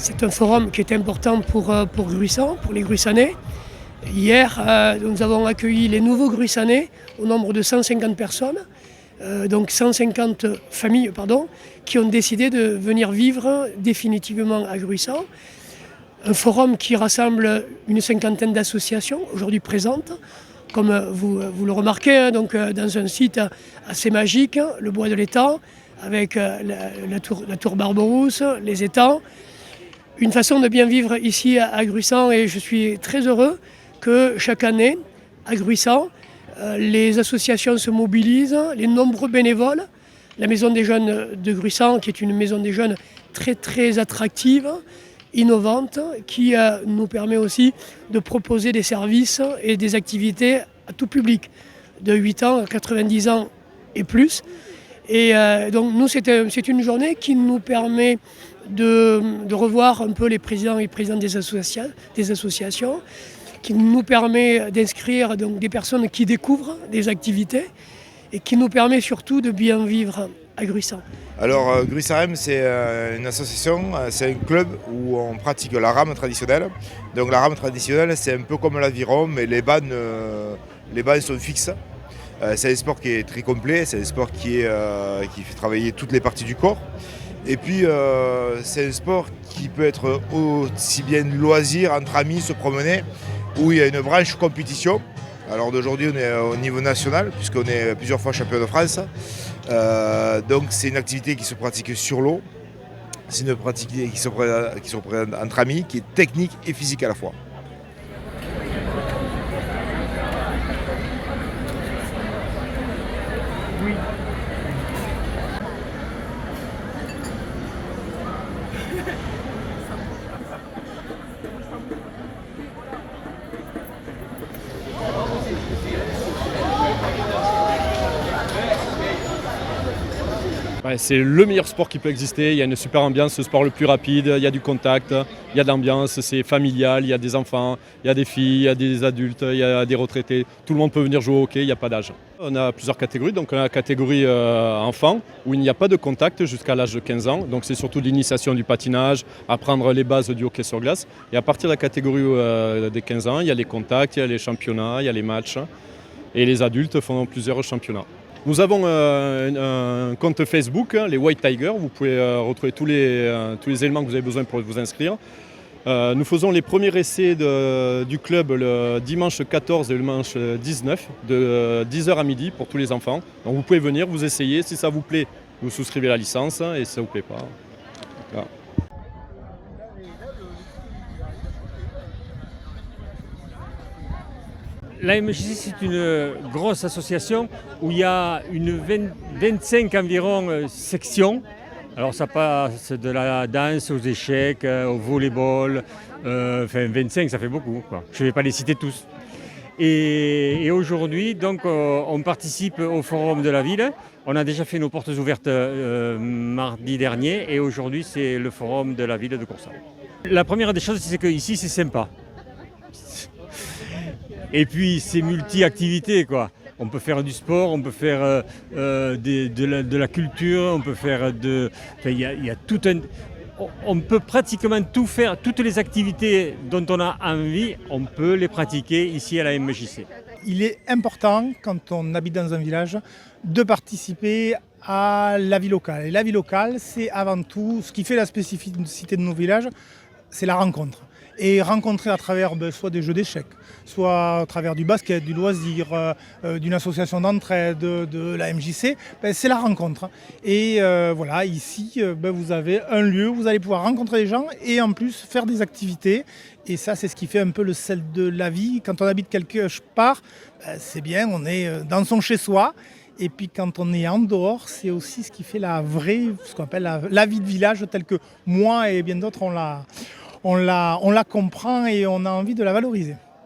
C'est un forum qui est important pour Gruissant, pour les Gruissanais. Hier, nous avons accueilli les nouveaux Gruissanais au nombre de 150 personnes, donc 150 familles qui ont décidé de venir vivre définitivement à Gruissant. Un forum qui rassemble une cinquantaine d'associations aujourd'hui présentes, comme vous le remarquez, donc, dans un site assez magique, le bois de l'étang, avec la tour Barberousse, les étangs. Une façon de bien vivre ici à Gruissant, et je suis très heureux que chaque année, à Gruissant, les associations se mobilisent, les nombreux bénévoles. La Maison des Jeunes de Gruissant, qui est une maison des jeunes très très attractive, innovante, qui nous permet aussi de proposer des services et des activités à tout public, de 8 ans à 90 ans et plus. Et donc nous, c'est une journée qui nous permet de revoir un peu les présidents et présidentes des associations, qui nous permet d'inscrire donc des personnes qui découvrent des activités et qui nous permet surtout de bien vivre à Gruissant. Alors Gruissant, c'est une association, c'est un club où on pratique la rame traditionnelle. Donc la rame traditionnelle, c'est un peu comme l'aviron, mais les bancs sont fixes. C'est un sport qui est très complet, c'est un sport qui fait travailler toutes les parties du corps. Et puis c'est un sport qui peut être aussi bien loisir, entre amis, se promener, où il y a une branche compétition. Alors d'aujourd'hui on est au niveau national, puisqu'on est plusieurs fois champion de France. Donc c'est une activité qui se pratique sur l'eau. C'est une activité qui se présente entre amis, qui est technique et physique à la fois. Ouais, c'est le meilleur sport qui peut exister, il y a une super ambiance, ce sport le plus rapide, il y a du contact, il y a de l'ambiance, c'est familial, il y a des enfants, il y a des filles, il y a des adultes, il y a des retraités, tout le monde peut venir jouer au hockey, il n'y a pas d'âge. On a plusieurs catégories, donc on a la catégorie enfant où il n'y a pas de contact jusqu'à l'âge de 15 ans, donc c'est surtout l'initiation du patinage, apprendre les bases du hockey sur glace. Et à partir de la catégorie des 15 ans, il y a les contacts, il y a les championnats, il y a les matchs et les adultes font plusieurs championnats. Nous avons un compte Facebook, les White Tigers. Vous pouvez retrouver tous les éléments que vous avez besoin pour vous inscrire. Nous faisons les premiers essais du club le dimanche 14 et le dimanche 19, de 10h à midi pour tous les enfants. Donc vous pouvez venir, vous essayez. Si ça vous plaît, vous souscrivez la licence, et si ça ne vous plaît pas, voilà. La MJC, c'est une grosse association où il y a 25 environ sections. Alors ça passe de la danse aux échecs, au volleyball, 25 ça fait beaucoup, quoi. Je ne vais pas les citer tous. Et aujourd'hui, donc, on participe au forum de la ville. On a déjà fait nos portes ouvertes mardi dernier, et aujourd'hui c'est le forum de la ville de Coursal. La première des choses, c'est qu'ici c'est sympa. Et puis c'est multi-activités, quoi. On peut faire du sport, on peut faire de la culture, on peut faire il y a tout un... On peut pratiquement tout faire, toutes les activités dont on a envie, on peut les pratiquer ici à la MJC. Il est important, quand on habite dans un village, de participer à la vie locale. Et la vie locale, c'est avant tout, ce qui fait la spécificité de nos villages, c'est la rencontre. Et rencontrer à travers soit des jeux d'échecs, soit à travers du basket, du loisir, d'une association d'entraide, de la MJC, c'est la rencontre. Et voilà, ici, vous avez un lieu où vous allez pouvoir rencontrer des gens et en plus faire des activités. Et ça, c'est ce qui fait un peu le sel de la vie. Quand on habite quelque part, c'est bien, on est dans son chez-soi. Et puis quand on est en dehors, c'est aussi ce qui fait ce qu'on appelle la vie de village, telle que moi et bien d'autres on la comprend et on a envie de la valoriser.